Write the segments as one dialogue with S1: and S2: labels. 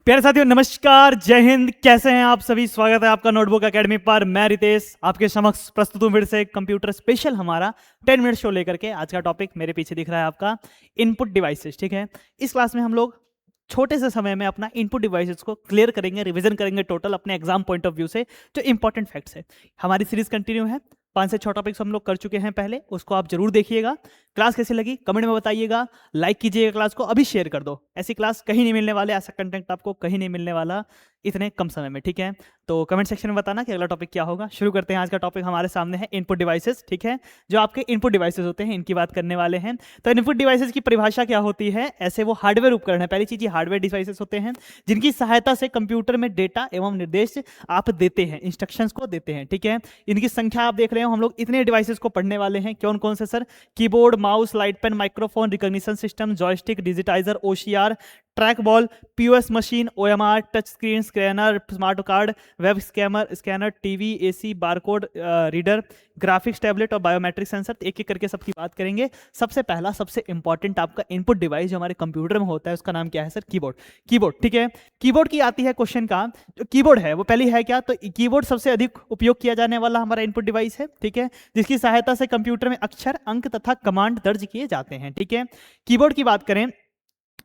S1: प्यारे साथियों नमस्कार, जय हिंद। कैसे हैं आप सभी? स्वागत है आपका नोटबुक एकेडमी पर। मैं रितेश आपके समक्ष प्रस्तुत हूं फिर से कंप्यूटर स्पेशल हमारा 10 मिनट शो लेकर के। आज का टॉपिक मेरे पीछे दिख रहा है आपका इनपुट डिवाइसेस। ठीक है, इस क्लास में हम लोग छोटे से समय में अपना इनपुट डिवाइसेस को क्लियर करेंगे, रिवीजन करेंगे टोटल अपने एग्जाम पॉइंट ऑफ व्यू से जो इंपॉर्टेंट फैक्ट्स है। हमारी सीरीज कंटिन्यू है, 5 से 6 टॉपिक्स हम लोग कर चुके हैं पहले, उसको आप जरूर देखिएगा। क्लास कैसी लगी कमेंट में बताइएगा, लाइक कीजिएगा, क्लास को अभी शेयर कर दो। ऐसी क्लास कहीं नहीं मिलने वाले, ऐसा कंटेंट आपको कहीं नहीं मिलने वाला इतने कम समय में। ठीक है, तो कमेंट सेक्शन में बताना कि अगला टॉपिक क्या होगा। शुरू करते हैं। आज का टॉपिक हमारे सामने है इनपुट डिवाइसेस। ठीक है, जो आपके इनपुट डिवाइसेस होते हैं इनकी बात करने वाले हैं। तो इनपुट डिवाइसेस की परिभाषा क्या होती है? ऐसे वो हार्डवेयर उपकरण है। पहली चीज ये हार्डवेयर डिवाइसेस होते हैं जिनकी सहायता से कंप्यूटर में डेटा एवं निर्देश आप देते हैं, इंस्ट्रक्शंस को देते हैं। ठीक है, इनकी संख्या आप देख रहे हो। हम लोग इतने डिवाइसेस को पढ़ने वाले हैं। कौन कौन से sir? Keyboard, mouse, light pen, microphone, recognition system, joystick, digitiser, OCR, track ball, POS machine, OMR, touch screen, scanner, smart card, web scanner, TV, AC, barcode reader, graphics tablet और बायोमेट्रिक सेंसर। एक एक करके सबकी बात करेंगे। सबसे पहला सबसे इंपॉर्टेंट आपका इनपुट डिवाइस जो हमारे कंप्यूटर में होता है उसका नाम क्या है सर? कीबोर्ड। कीबोर्ड, ठीक है। कीबोर्ड की आती है क्वेश्चन का, जो कीबोर्ड है वो पहली है क्या? तो कीबोर्ड सबसे अधिक उपयोग किया जाने वाला हमारा इनपुट डिवाइस है। ठीक है, जिसकी सहायता से कंप्यूटर में अक्षर, अंक तथा कमांड दर्ज किए जाते हैं। ठीक है, कीबोर्ड की बात करें,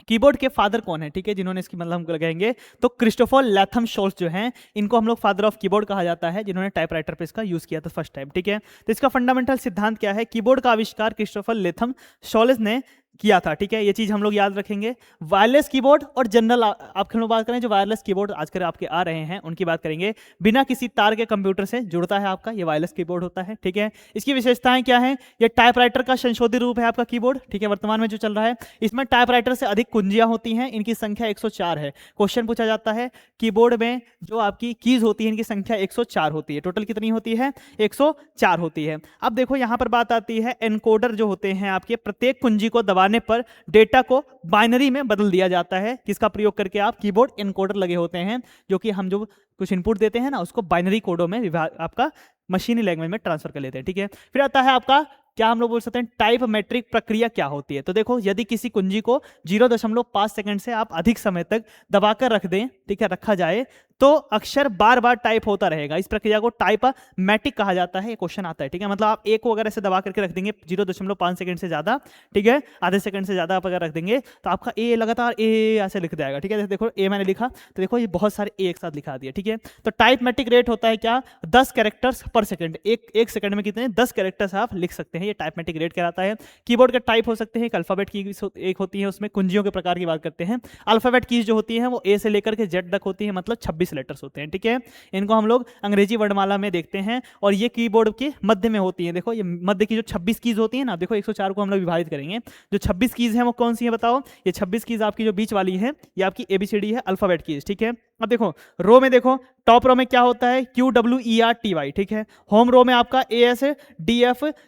S1: कीबोर्ड के फादर कौन है? ठीक है, जिन्होंने इसकी मतलब हम लगाएंगे तो क्रिस्टोफर लैथम शोल्स जो हैं, इनको हम लोग फादर ऑफ कीबोर्ड कहा जाता है, जिन्होंने टाइपराइटर पे इसका यूज किया था फर्स्ट टाइम। ठीक है, तो इसका फंडामेंटल सिद्धांत क्या है? कीबोर्ड का आविष्कार क्रिस्टोफर लैथम शोल्स ने किया था। ठीक है, ये चीज हम लोग याद रखेंगे। वायरलेस कीबोर्ड और जनरल आप हम लोग बात करें, जो वायरलेस कीबोर्ड आजकल आपके आ रहे हैं उनकी बात करेंगे। बिना किसी तार के कंप्यूटर से जुड़ता है आपका, ये वायरलेस कीबोर्ड होता है। ठीक है, इसकी विशेषताएं क्या है? ये टाइपराइटर का संशोधित रूप है आपका कीबोर्ड। ठीक है, वर्तमान में जो चल रहा है इसमें टाइपराइटर से अधिक कुंजियां होती हैं, इनकी संख्या 104 है। क्वेश्चन पूछा जाता है कीबोर्ड में जो आपकी कीज होती है इनकी संख्या 104 होती है। टोटल कितनी होती है? 104 होती है। अब देखो यहां पर बात आती है एनकोडर जो होते हैं आपके, प्रत्येक कुंजी को दबाने पर डेटा को बाइनरी में बदल दिया जाता है। किसका प्रयोग करके? आप कीबोर्ड एनकोडर लगे होते हैं, जो कि हम जो कुछ इनपुट देते हैं ना उसको बाइनरी कोडों में आपका मशीनी लैंग्वेज में ट्रांसफर कर लेते हैं। ठीक है, फिर आता है आपका क्या हम लोग बोल सकते हैं टाइप मेट्रिक प्रक्रिया क्या होती है? तो देखो, यदि किसी कुंजी को 0.5 सेकंड से आप अधिक समय तक दबाकर रख दें, ठीक है, रखा जाए, तो अक्षर बार बार टाइप होता रहेगा। इस प्रक्रिया को टाइप मैटिक कहा जाता है। ये क्वेश्चन आता है। ठीक है, मतलब आप ए को अगर ऐसे दबा करके रख देंगे 0.5 सेकंड से ज्यादा, ठीक है, आधे सेकंड से ज्यादा आप अगर रख देंगे तो आपका ए लगातार ए ऐसे लिख जाएगा। ठीक है, देखो ए मैंने लिखा तो देखो ये बहुत सारे ए एक साथ लिखा दिया। ठीक है, तो टाइप मैटिक रेट होता है क्या? 10 कैरेक्टर्स पर सेकंड। एक सेकंड में कितने? 10 कैरेक्टर्स आप लिख सकते हैं। ये टाइपमेटिक रेट कहलाता है। कीबोर्ड का टाइप हो सकते हैं, एक अल्फाबेट की एक होती है, उसमें कुंजियों के प्रकार की बात करते हैं। अल्फाबेट कीज जो होती है वो ए से लेकर के जेड तक होती है, मतलब 26 लेटर्स होते हैं। ठीक है, इनको हम लोग अंग्रेजी वर्णमाला में देखते हैं और ये कीबोर्ड के मध्य में होती है। देखो ये मध्य की जो 26 कीज होती है ना, देखो 104 को हम लोग विभाजित करेंगे। जो 26 कीज है वो कौन सी है बताओ? ये 26 कीज आपकी जो बीच वाली है ये आपकी एबीसीडी है, अल्फाबेट कीज। ठीक है, अब देखो रो में, देखो टॉप रो में क्या होता है? QWERTY। ठीक है, होम रो में आपका ASDFGH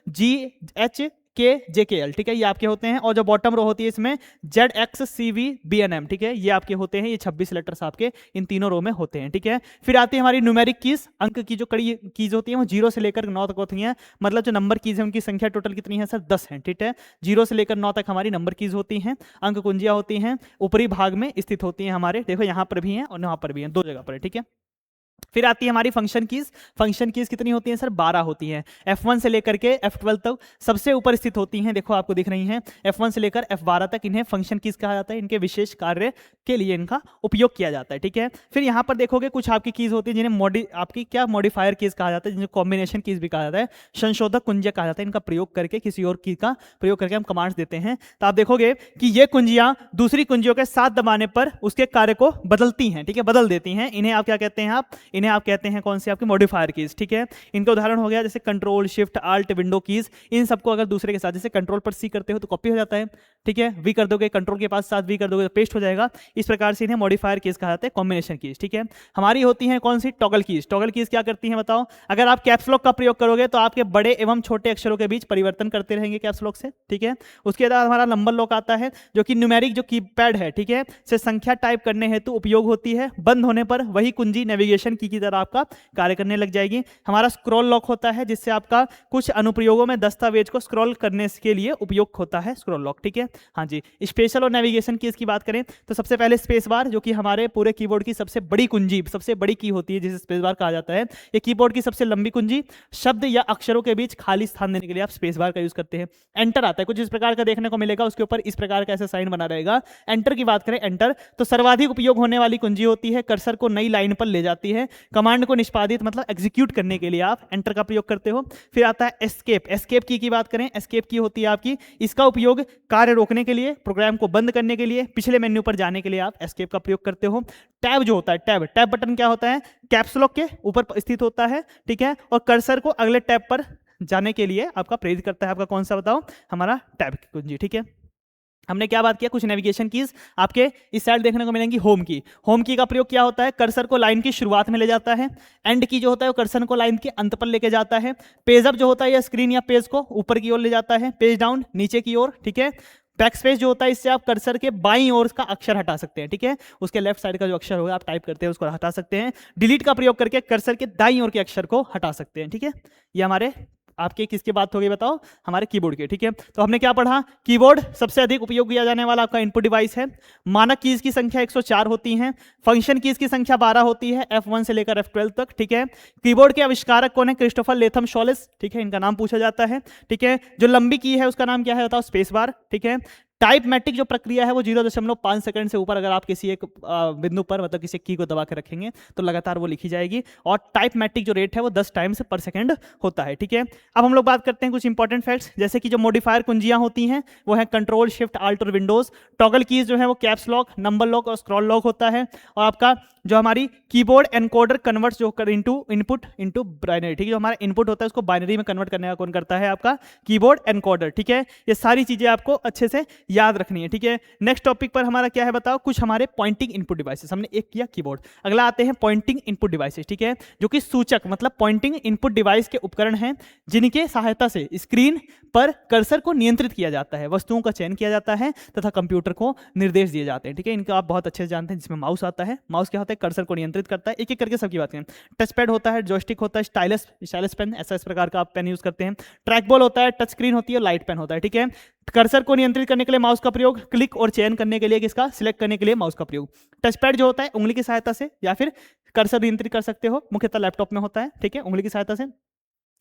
S1: KJKL। ठीक है, ये आपके होते हैं। और जो बॉटम रो होती है इसमें ZXCVBNM। ठीक है, ये आपके होते हैं। ये 26 लेटर्स आपके इन तीनों रो में होते हैं। ठीक है, फिर आती है हमारी न्यूमेरिक कीज। अंक की जो कड़ी कीज होती है वो 0 से लेकर 9 तक होती हैं। मतलब जो नंबर कीज है उनकी संख्या टोटल कितनी है सर? 10 है। ठीक है, 0 से लेकर 9 तक हमारी नंबर कीज होती हैं। अंक कुंजियां होती हैं, ऊपरी भाग में स्थित होती हैं हमारे। देखो यहाँ पर भी हैं और यहाँ पर भी हैं, 2 जगह पर है। ठीक है, फिर आती है हमारी फंक्शन कीज। फंक्शन कीज कितनी होती हैं सर? 12 होती हैं। F1 से लेकर के F12 तक सबसे ऊपर स्थित होती हैं। देखो आपको दिख रही हैं, F1 से लेकर F12 तक इन्हें फंक्शन कीज कहा जाता है। इनके विशेष कार्य के लिए इनका उपयोग किया जाता है। ठीक है, फिर यहाँ पर देखोगे कुछ आपकी कीज होती है जिन्हें आपकी क्या मॉडिफायर कीज कहा जाता है, जिन्हें कॉम्बिनेशन कीज भी कहा जाता है, संशोधक कुंजियां कहा जाता है। इनका प्रयोग करके किसी और की का प्रयोग करके हम कमांड्स देते हैं। तो आप देखोगे कि ये कुंजियां दूसरी कुंजियों के साथ दबाने पर उसके कार्य को बदलती हैं। ठीक है, बदल देती हैं। इन्हें आप क्या कहते हैं? इन्हें आप कहते हैं कौन सी? आपकी मॉडिफायर कीज। ठीक है, इनका उदाहरण हो गया जैसे control, shift, alt, window keys. इन सबको अगर दूसरे के साथ, जैसे कंट्रोल पर सी करते हो तो कॉपी हो जाता है। ठीक है, वी कर दोगे, कंट्रोल के पास साथ वी कर दोगे तो पेस्ट हो जाएगा। इस प्रकार से इन्हें मॉडिफायर कीज कहा जाता है, कॉम्बिनेशन कीज। ठीक है, हमारी होती है कौन सी? Toggle keys. टॉगल कीज क्या करती है बताओ? अगर आप कैप्स लॉक का प्रयोग करोगे तो आपके बड़े एवं छोटे अक्षरों के बीच परिवर्तन करते रहेंगे कैप्स लॉक से। ठीक है, उसके बाद हमारा नंबर लॉक आता है, जो कि न्यूमेरिक जो कीपैड है, ठीक है, से संख्या टाइप करने हेतु उपयोग होती है। बंद होने पर वही कुंजी नेविगेशन की तरह आपका कार्य करने लग जाएगी। हमारा स्क्रॉल लॉक होता है, जिससे आपका कुछ अनुप्रयोगों में दस्तावेज को स्क्रॉल करने के लिए उपयोग होता है स्क्रॉल लॉक। ठीक है, हाँ जी, स्पेशल और नेविगेशन कीज की बात करें तो सबसे पहले स्पेस बार, जो कि हमारे पूरे कीबोर्ड की सबसे बड़ी कुंजी, सबसे बड़ी की होती है जिसे स्पेस बार कहा जाता है। ये कीबोर्ड की सबसे लंबी कुंजी, शब्द या अक्षरों के बीच खाली स्थान देने के लिए आप स्पेस बार का यूज करते हैं। एंटर आता है, कुछ इस प्रकार का देखने को मिलेगा, उसके ऊपर इस प्रकार का ऐसा साइन बना रहेगा। एंटर की बात करें, एंटर तो सर्वाधिक उपयोग होने वाली कुंजी होती है, कर्सर को नई लाइन पर ले जाती है। कमांड को निष्पादित मतलब एग्जीक्यूट करने के लिए आप एंटर का प्रयोग करते हो। फिर आता है एस्केप। एस्केप की बात करें, एस्केप की होती है आपकी, इसका उपयोग कार्य रोकने के लिए, प्रोग्राम को बंद करने के लिए, पिछले मेन्यू पर जाने के लिए आप एस्केप का प्रयोग करते हो। टैब जो होता है, टैब टैब बटन क्या होता है, कैप्स लॉक के ऊपर स्थित होता है, ठीक है, और कर्सर को अगले टैब पर जाने के लिए आपका प्रेरित करता है। आपका कौन सा बताओ, हमारा टैब की कुंजी, ठीक है। हमने क्या बात किया, कुछ नेविगेशन कीज आपके इस साइड देखने को मिलेंगी। होम की, होम की का प्रयोग क्या होता है, कर्सर को लाइन की शुरुआत में ले जाता है। एंड की जो होता है वो कर्सर को लाइन के अंत पर लेके जाता है। पेज अप जो होता है या स्क्रीन या पेज को ऊपर की ओर ले जाता है। पेज डाउन नीचे की ओर, ठीक है। बैक स्पेस जो होता है, इससे आप कर्सर के बाईं ओर का अक्षर हटा सकते हैं, ठीक है, उसके लेफ्ट साइड का जो अक्षर होगा आप टाइप करते हैं उसको हटा सकते हैं। डिलीट का प्रयोग करके कर्सर के दाईं ओर के अक्षर को हटा सकते हैं, ठीक है। ये हमारे आपके किसकी बात हो गई बताओ, हमारे कीबोर्ड के, ठीक है। तो हमने क्या पढ़ा, कीबोर्ड सबसे अधिक उपयोग किया जाने वाला आपका इनपुट डिवाइस है। मानक कीज की संख्या 104 होती है, फंक्शन कीज की संख्या 12 होती है, F1 से लेकर F12 तक, ठीक है। कीबोर्ड के आविष्कारक कौन है, क्रिस्टोफर लेथम शॉलेस, ठीक है, इनका नाम पूछा जाता है, ठीक है। जो लंबी की है उसका नाम क्या है बताओ, स्पेस बार, ठीक है। टाइपमैटिक जो प्रक्रिया है वो 0.5 सेकंड से ऊपर अगर आप किसी एक बिंदु पर मतलब किसी की को दबा के रखेंगे तो लगातार वो लिखी जाएगी, और टाइपमैटिक जो रेट है वो 10 टाइम्स पर सेकंड होता है, ठीक है। अब हम लोग बात करते हैं कुछ इंपॉर्टेंट फैक्ट्स, जैसे कि जो मॉडिफायर कुंजियां होती हैं वो है कंट्रोल शिफ्ट आल्ट और विंडोज। टॉगल कीज जो है वो कैप्स लॉक, नंबर लॉक और स्क्रॉल लॉक होता है। और आपका जो हमारी कीबोर्ड एनकोडर कन्वर्ट्स जो कर इनटू इनपुट इनटू बाइनरी, ठीक है, जो हमारा इनपुट होता है उसको बाइनरी में कन्वर्ट करने का कौन करता है, आपका कीबोर्ड एनकोडर, ठीक है। ये सारी चीजें आपको अच्छे से याद रखनी है, ठीक है। नेक्स्ट टॉपिक पर हमारा क्या है बताओ, कुछ हमारे पॉइंटिंग इनपुट डिवाइसेस, हमने एक किया कीबोर्ड, अगला आते हैं पॉइंटिंग इनपुट डिवाइसेस, ठीक है, जो कि सूचक मतलब पॉइंटिंग इनपुट डिवाइस के उपकरण हैं जिनके सहायता से स्क्रीन पर कर्सर को नियंत्रित किया जाता है, वस्तुओं का चयन किया जाता है तथा कंप्यूटर को निर्देश दिए जाते हैं, ठीक है। इनका आप बहुत अच्छे से जानते हैं, जिसमें माउस आता है। माउस क्या होता है, कर्सर को नियंत्रित करता है। एक एक करके सबकी बात करें, टच पैड होता है, जॉयस्टिक होता है, स्टाइलस पेन, ऐसा इस प्रकार का आप पेन यूज करते हैं। ट्रैक बॉल होता है, टच स्क्रीन होती है, लाइट पेन होता है, ठीक है। कर्सर को नियंत्रित करने के लिए माउस का प्रयोग, क्लिक और चयन करने के लिए किसका, सिलेक्ट करने के लिए माउस का प्रयोग। टच पैड जो होता है उंगली की सहायता से या फिर कर्सर नियंत्रित कर सकते हो, मुख्यतः लैपटॉप में होता है, ठीक है, उंगली की सहायता से।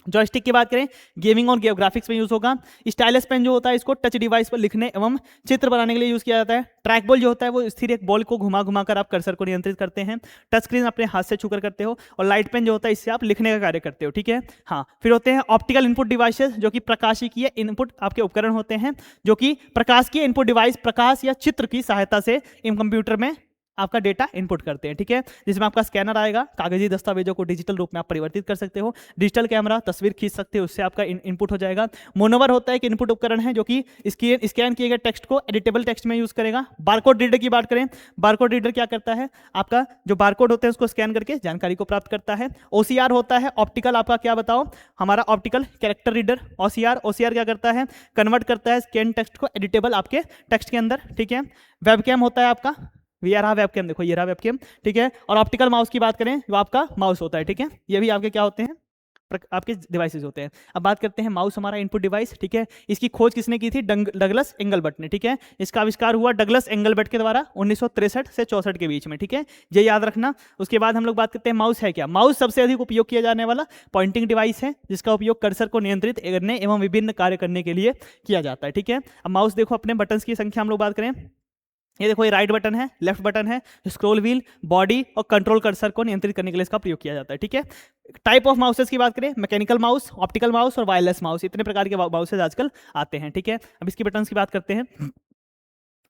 S1: जॉयस्टिक की बात करें, गेमिंग और ग्राफिक्स में यूज होगा। स्टाइलस पेन जो होता है इसको टच डिवाइस पर लिखने एवं चित्र बनाने के लिए यूज किया जाता है। ट्रैक बॉल जो होता है वो स्थिर एक बॉल को घुमा घुमा कर आप कर्सर को नियंत्रित करते हैं। टच स्क्रीन अपने हाथ से छूकर करते हो, और लाइट पेन जो होता है इससे आप लिखने का कार्य करते हो, ठीक है। हाँ, फिर होते हैं ऑप्टिकल इनपुट डिवाइसेस, जो कि प्रकाशिकीय इनपुट आपके उपकरण होते हैं, जो कि प्रकाशिकीय इनपुट डिवाइस प्रकाश या चित्र की सहायता से इन कंप्यूटर में आपका डेटा इनपुट करते हैं, ठीक है। जिसमें आपका स्कैनर आएगा, कागजी दस्तावेजों को डिजिटल रूप में आप परिवर्तित कर सकते हो। डिजिटल कैमरा, तस्वीर खींच सकते हो, उससे आपका इनपुट हो जाएगा। मोनोवर होता है एक इनपुट उपकरण है जो कि स्कैन किए गए टेक्स्ट को एडिटेबल टेक्स्ट में यूज करेगा। बारकोड रीडर की बात करें, बारकोड रीडर क्या करता है, आपका जो बारकोड होते हैं उसको स्कैन करके जानकारी को प्राप्त करता है। OCR होता है ऑप्टिकल, आपका क्या बताओ, हमारा ऑप्टिकल कैरेक्टर रीडर OCR क्या करता है, कन्वर्ट करता है स्कैन टेक्स्ट को एडिटेबल आपके टेक्स्ट के अंदर, ठीक है। वेबकैम होता है आपका, ये रहा वेबकैम, देखो ये रहा वेबकैम, ठीक है। और ऑप्टिकल माउस की बात करें, जो आपका माउस होता है, ठीक है, ये भी आपके क्या होते हैं, आपके डिवाइसेस होते हैं। अब बात करते हैं माउस, हमारा इनपुट डिवाइस, ठीक है। इसकी खोज किसने की थी, डगलस एंगलबर्ट ने, ठीक है। इसका आविष्कार हुआ डगलस एंगलबर्ट के द्वारा 1963 से 64 के बीच में, ठीक है, ये याद रखना। उसके बाद हम लोग बात करते हैं माउस है क्या। माउस सबसे अधिक उपयोग किया जाने वाला पॉइंटिंग डिवाइस है, जिसका उपयोग कर्सर को नियंत्रित करने एवं विभिन्न कार्य करने के लिए किया जाता है, ठीक है। अब माउस देखो, अपने बटन्स की संख्या हम लोग बात करें, ये देखो, ये राइट बटन है, लेफ्ट बटन है, स्क्रॉल व्हील, बॉडी और कंट्रोल कर्सर को नियंत्रित करने के लिए इसका प्रयोग किया जाता है, ठीक है। टाइप ऑफ माउसेस की बात करें, मैकेनिकल माउस, ऑप्टिकल माउस और वायरलेस माउस, इतने प्रकार के माउसेस आजकल आते हैं, ठीक है। अब इसकी बटन्स की बात करते हैं।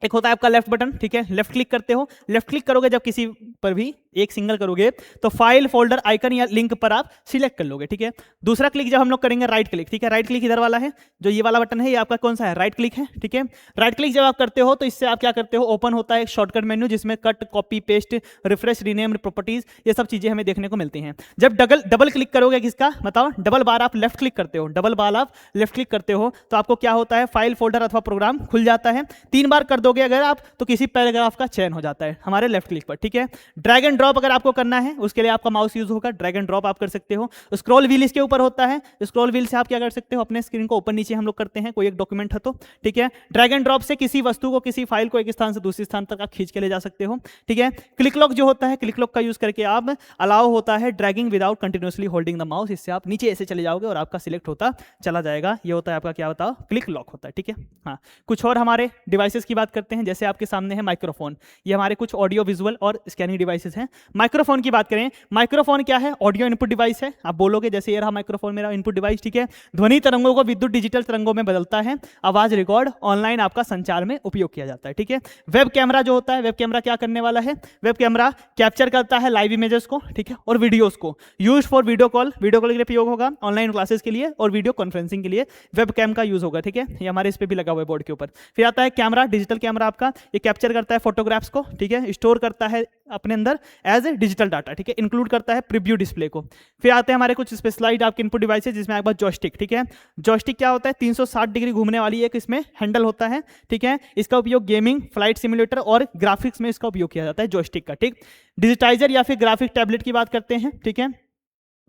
S1: एक होता है आपका लेफ्ट बटन, ठीक है, लेफ्ट क्लिक करते हो, लेफ्ट क्लिक करोगे जब किसी पर भी एक सिंगल करोगे तो फाइल, फोल्डर, आइकन या लिंक पर आप सिलेक्ट कर लोगे, ठीक है। दूसरा क्लिक जब हम लोग करेंगे राइट क्लिक, ठीक है, राइट क्लिक इधर वाला है, जो ये वाला बटन है ये आपका कौन सा है, राइट क्लिक है, ठीक है। राइट क्लिक जब आप करते हो तो इससे आप क्या करते हो, ओपन होता है शॉर्टकट मेन्यू, जिसमें cut, copy, paste, refresh, rename, properties, ये सब चीजें हमें देखने को मिलती हैं। जब डबल क्लिक करोगे किसका बताओ, डबल बार आप लेफ्ट क्लिक करते हो, डबल बार आप लेफ्ट क्लिक करते हो तो आपको क्या होता है, फाइल, फोल्डर अथवा प्रोग्राम खुल जाता है। 3 बार कर दोगे करोगे अगर आप तो किसी पैराग्राफ का चयन हो जाता है हमारे लेफ्ट क्लिक पर, ठीक है। ड्रैग एंड ड्रॉप अगर आपको करना है उसके लिए आपका माउस यूज होगा, ड्रैग एंड ड्रॉप आप कर सकते हो। स्क्रॉल व्हील इसके ऊपर होता है, स्क्रॉल व्हील से आप क्या कर सकते हो, अपने स्क्रीन को ऊपर नीचे हम लोग करते हैं कोई एक डॉक्यूमेंट है तो, ठीक है। ड्रैग एंड ड्रॉप से किसी वस्तु को, किसी फाइल को एक स्थान से दूसरे स्थान तक आप खींच के ले जा सकते हो, ठीक है। क्लिक लॉक जो होता है, क्लिक लॉक का यूज करके आप अलाउ होता है dragging without continuously holding the mouse, इससे आप नीचे ऐसे चले जाओगे और आपका सिलेक्ट होता चला जाएगा। ये होता है आपका क्या होता है, क्लिक लॉक होता है, ठीक है। हाँ, कुछ और हमारे डिवाइसेस की बात करते हैं। जैसे आपके सामने है माइक्रोफोन, ये हमारे कुछ ऑडियो विजुअल और स्कैनिंग डिवाइसेस हैं। माइक्रोफोन की बात करें, माइक्रोफोन क्या है, ऑडियो इनपुट डिवाइस है। आप बोलोगे जैसे ये रहा माइक्रोफोन मेरा इनपुट डिवाइस, ठीक है। ध्वनि तरंगों को विद्युत डिजिटल तरंगों में बदलता है, आवाज रिकॉर्ड ऑनलाइन आपका संचार में उपयोग किया जाता है, ठीक है। वेब कैमरा जो होता है, वेब कैमरा क्या करने वाला है, वेब कैमरा कैप्चर करता है लाइव इमेजेस को, ठीक है, और वीडियोस को, यूज फॉर वीडियो कॉल के लिए प्रयोग होगा, ऑनलाइन क्लासेस के लिए और वीडियो कॉन्फ्रेंसिंग के लिए वेब कैम का यूज होगा, ठीक है। ये हमारे इस पे भी लगा हुआ है बोर्ड के ऊपर। फिर आता है कैमरा, डिजिटल कैमरा आपका, ये कैप्चर करता है फोटोग्राफ्स को, ठीक है, स्टोर करता है अपने अंदर एज ए डिजिटल डाटा, ठीक है, इंक्लूड करता है प्रीव्यू डिस्प्ले को। फिर आते हैं हमारे कुछ स्पेशलाइज्ड आपके इनपुट डिवाइसेस, जिसमें आपके पास जॉयस्टिक, ठीक है। जॉयस्टिक क्या होता है, 360 डिग्री घूमने वाली एक इसमें हैंडल होता है, ठीक है। इसका उपयोग गेमिंग, फ्लाइट सिमुलेटर और ग्राफिक्स में इसका उपयोग किया जाता है जॉयस्टिक का, ठीक। डिजिटाइजर या फिर ग्राफिक टैबलेट की बात करते हैं, ठीक है।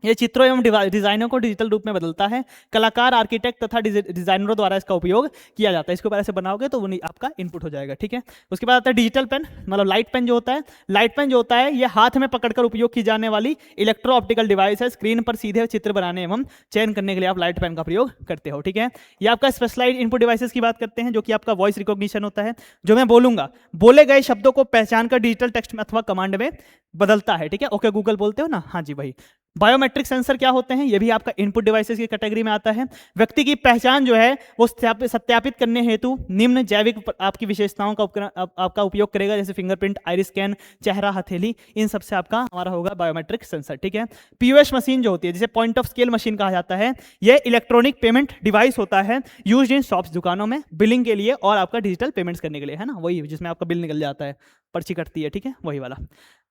S1: ये चित्रों एवं डिजाइनों को डिजिटल रूप में बदलता है। कलाकार, आर्किटेक्ट तथा डिजाइनरों द्वारा इसका उपयोग किया जाता है। इसके ऊपर ऐसे बनाओगे तो वो आपका इनपुट हो जाएगा, ठीक है। उसके बाद आता है डिजिटल पेन, मतलब लाइट पेन जो होता है। लाइट पेन जो होता है ये हाथ में पकड़कर उपयोग की जाने वाली इलेक्ट्रो ऑप्टिकल डिवाइस है। स्क्रीन पर सीधे चित्र बनाने एवं चयन करने के लिए आप लाइट पेन का प्रयोग करते हो, ठीक है। ये आपका स्पेशलाइज्ड इनपुट डिवाइसेस की बात करते हैं, जो कि आपका वॉइस रिकॉग्निशन होता है। जो मैं बोलूंगा, बोले गए शब्दों को पहचान कर डिजिटल टेक्स्ट में अथवा कमांड में बदलता है, ठीक है। ओके गूगल बोलते हो ना, हाँ जी भाई। बायोमेट्रिक सेंसर क्या होते हैं, ये भी आपका इनपुट डिवाइसेस की कैटेगरी में आता है। व्यक्ति की पहचान जो है वो सत्यापित करने हेतु निम्न जैविक आपकी विशेषताओं का आपका उपयोग करेगा, जैसे फिंगरप्रिंट, आइरिस स्कैन, चेहरा, हथेली, इन सब से आपका हमारा होगा बायोमेट्रिक सेंसर, ठीक है। पीओएस मशीन जो होती है, जिसे पॉइंट ऑफ स्केल मशीन कहा जाता है, ये इलेक्ट्रॉनिक पेमेंट डिवाइस होता है, यूज्ड इन शॉप्स, दुकानों में बिलिंग के लिए और आपका डिजिटल पेमेंट्स करने के लिए, है ना, वही जिसमें आपका बिल निकल जाता है, पर्ची कटती है, ठीक है, वही वाला।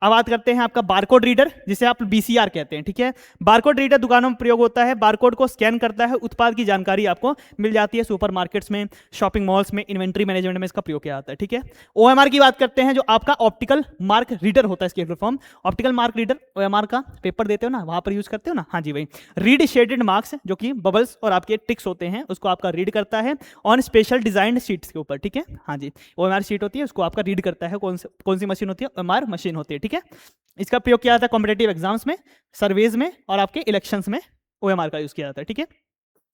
S1: अब बात करते हैं आपका बारकोड रीडर, जिसे आप बीसीआर कहते हैं, ठीक है। बारकोड रीडर दुकानों में प्रयोग होता है, बारकोड को स्कैन करता है, उत्पाद की जानकारी आपको मिल जाती है। सुपरमार्केट्स में, शॉपिंग मॉल्स में, इन्वेंट्री मैनेजमेंट में इसका प्रयोग किया जाता है, ठीक है। ओएमआर की बात करते हैं, जो आपका ऑप्टिकल मार्क रीडर होता है, इसकी full form optical mark reader. OMR का पेपर देते हो ना, वहां पर यूज करते हो ना, हाँ जी भाई। रीड शेडेड मार्क्स, जो कि बबल्स और आपके टिक्स होते हैं, उसको आपका रीड करता है ऑन स्पेशल डिजाइंड शीट्स के ऊपर, ठीक है, हाँ जी। ओएमआर शीट होती है, उसको आपका रीड करता है, कौन सी मशीन होती है, ओएमआर मशीन होती है, ठीक है। इसका प्रयोग किया जाता है कॉम्पिटेटिव एग्जाम्स में, सर्वेज में और आपके इलेक्शंस में ओएमआर का यूज किया जाता है, ठीक है।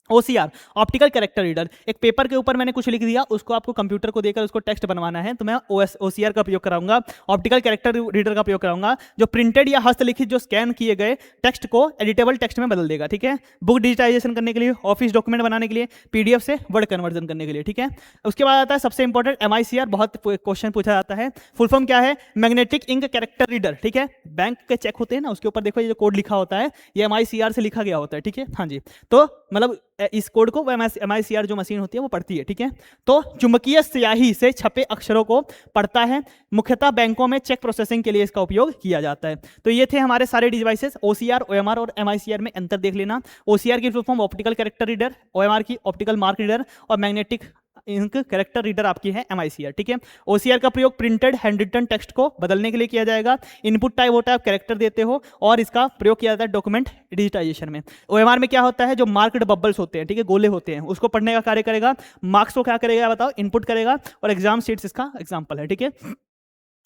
S1: ओसीआर, ऑप्टिकल कैरेक्टर रीडर, एक पेपर के ऊपर मैंने कुछ लिख दिया, उसको आपको कंप्यूटर को देकर उसको टेक्स्ट बनवाना है, तो मैं ओसीआर का प्रयोग कराऊंगा, ऑप्टिकल कैरेक्टर रीडर का प्रयोग कराऊंगा, जो प्रिंटेड या हस्तलिखित जो स्कैन किए गए टेक्स्ट को एडिटेबल टेक्स्ट में बदल देगा, ठीक है। बुक डिजिटाइजेशन करने के लिए, ऑफिस डॉक्यूमेंट बनाने के लिए, पीडीएफ से वर्ड कन्वर्जन करने के लिए, ठीक है। उसके बाद आता है सबसे इंपॉर्टेंट एमआईसीआर, बहुत क्वेश्चन पूछा जाता है। फुल फॉर्म क्या है, मैग्नेटिक इंक कैरेक्टर रीडर, ठीक है। बैंक के चेक होते हैं ना, उसके ऊपर देखो ये जो कोड लिखा होता है, ये एमआईसीआर से लिखा गया होता है, ठीक है, हाँ जी। तो मतलब इस कोड को एमआईसीआर जो मशीन होती है वो पढ़ती है, ठीक है। तो चुंबकीय स्याही से छपे अक्षरों को पढ़ता है, मुख्यतः बैंकों में चेक प्रोसेसिंग के लिए इसका उपयोग किया जाता है। तो ये थे हमारे सारे डिवाइसेस, ओसीआर, ओएमआर और एमआईसीआर में अंतर देख लेना। ओसीआर की full form optical character reader, OMR की ऑप्टिकल मार्क रीडर और मैग्नेटिक इंक कैरेक्टर रीडर आपकी है एमआईसीआर, ठीक है। ओसीआर का प्रयोग प्रिंटेड हैंड रिटन टेक्स्ट को बदलने के लिए किया जाएगा। इनपुट टाइप होता है, आप कैरेक्टर देते हो, और इसका प्रयोग किया जाता है डॉक्यूमेंट डिजिटाइजेशन में। ओएमआर में क्या होता है, जो मार्क्ड बबल्स होते हैं, ठीक है, गोले होते हैं, उसको पढ़ने का कार्य करेगा। मार्क्स को क्या करेगा बताओ, इनपुट करेगा, और एग्जाम शीट्स इसका एग्जाम्पल है, ठीक है।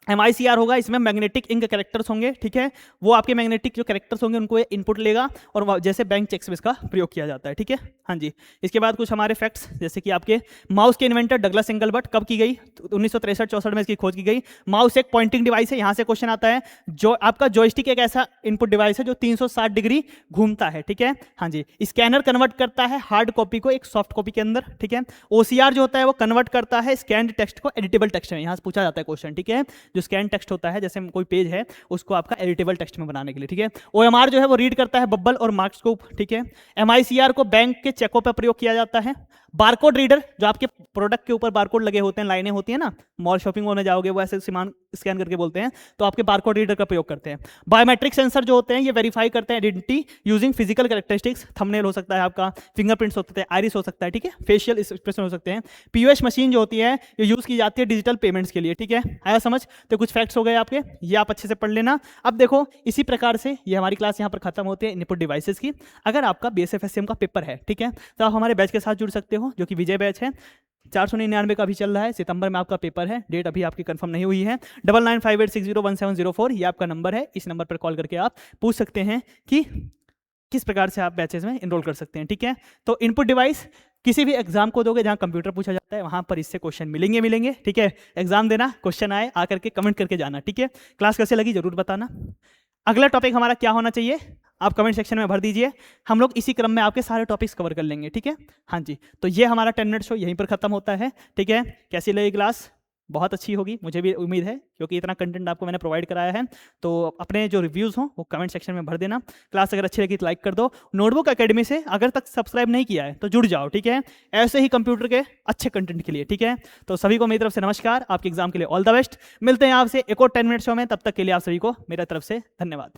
S1: एमआईसीआर होगा, इसमें मैग्नेटिक इंक कैरेक्टर्स होंगे, ठीक है, वो आपके मैग्नेटिक जो कैरेक्टर्स होंगे उनको इनपुट लेगा, और जैसे बैंक चेक्स में इसका प्रयोग किया जाता है, ठीक है, हाँ जी। इसके बाद कुछ हमारे फैक्ट्स, जैसे कि आपके माउस के इन्वेंटर डगलस एंगलबर्ट कब की गई, 1963-64 में इसकी खोज की गई। माउस एक पॉइंटिंग डिवाइस है, यहाँ से क्वेश्चन आता है। जो आपका जॉयस्टिक एक ऐसा इनपुट डिवाइस है जो 360 डिग्री घूमता है, ठीक है, हाँ जी। स्कैनर कन्वर्ट करता है हार्ड कॉपी को एक सॉफ्ट कॉपी के अंदर, ठीक है। ओसीआर जो होता है वो कन्वर्ट करता है स्कैन्ड टेक्स्ट को एडिटेबल टेक्स्ट में, यहाँ से पूछा जाता है क्वेश्चन, ठीक है। जो स्कैन टेक्स्ट होता है, जैसे कोई पेज है, उसको आपका एडिटेबल टेक्स्ट में बनाने के लिए, ठीक है। ओएमआर जो है वो रीड करता है बबल और मार्क्स को, ठीक है। एमआईसीआर को बैंक के चेकों पर प्रयोग किया जाता है। बारकोड रीडर, जो आपके प्रोडक्ट के ऊपर बारकोड लगे होते हैं, लाइनें होती है ना, मॉल शॉपिंग मॉल में जाओगे वो ऐसे स्कैन करके बोलते हैं, तो आपके बारकोड रीडर का प्रयोग करते हैं। बायोमेट्रिक सेंसर जो होते हैं ये वेरीफाई करते हैं identity using physical characteristics, thumbnail हो सकता है आपका, फिंगरप्रिंट्स हो सकते हैं, आइरिस हो सकता है, ठीक है, फेशियल एक्सप्रेशन हो सकते हैं। पीओएस मशीन जो होती है ये यूज की जाती है डिजिटल पेमेंट्स के लिए, ठीक है, आया समझ? तो कुछ फैक्ट्स हो गए आपके, ये आप अच्छे से पढ़ लेना। अब देखो इसी प्रकार से ये हमारी क्लास यहाँ पर खत्म होती है इनपुट डिवाइसेस की। अगर आपका BSF-SCM का पेपर है, ठीक है, तो आप हमारे बैच के साथ जुड़ सकते हो जो कि विजय बैच है। 499 का भी चल रहा है, सितंबर में आपका पेपर है, डेट अभी आपकी कंफर्म नहीं हुई है। 9958601704 ये आपका नंबर है, इस नंबर पर कॉल करके आप पूछ सकते हैं कि किस प्रकार से आप बैचेस में इनरोल कर सकते हैं, ठीक है। तो इनपुट डिवाइस किसी भी एग्जाम को दोगे जहां कंप्यूटर पूछा जाता है वहां पर इससे क्वेश्चन मिलेंगे, ठीक है। एग्जाम देना, क्वेश्चन आए आकर के कमेंट करके जाना, ठीक है। क्लास कैसे लगी जरूर बताना। अगला टॉपिक हमारा क्या होना चाहिए आप कमेंट सेक्शन में भर दीजिए, हम लोग इसी क्रम में आपके सारे टॉपिक्स कवर कर लेंगे, ठीक है। हाँ जी, तो ये हमारा 10 मिनट शो यहीं पर खत्म होता है, ठीक है। कैसी लगी क्लास? बहुत अच्छी होगी, मुझे भी उम्मीद है, क्योंकि इतना कंटेंट आपको मैंने प्रोवाइड कराया है। तो अपने जो रिव्यूज़ हों वो कमेंट सेक्शन में भर देना। क्लास अगर अच्छी लगी तो लाइक कर दो। नोटबुक एकेडमी से अगर तक सब्सक्राइब नहीं किया है तो जुड़ जाओ, ठीक है, ऐसे ही कंप्यूटर के अच्छे कंटेंट के लिए, ठीक है। तो सभी को मेरी तरफ से नमस्कार, आपके एग्जाम के लिए ऑल द बेस्ट। मिलते हैं आपसे एक और 10 मिनट शो में, तब तक के लिए आप सभी को मेरी तरफ से धन्यवाद।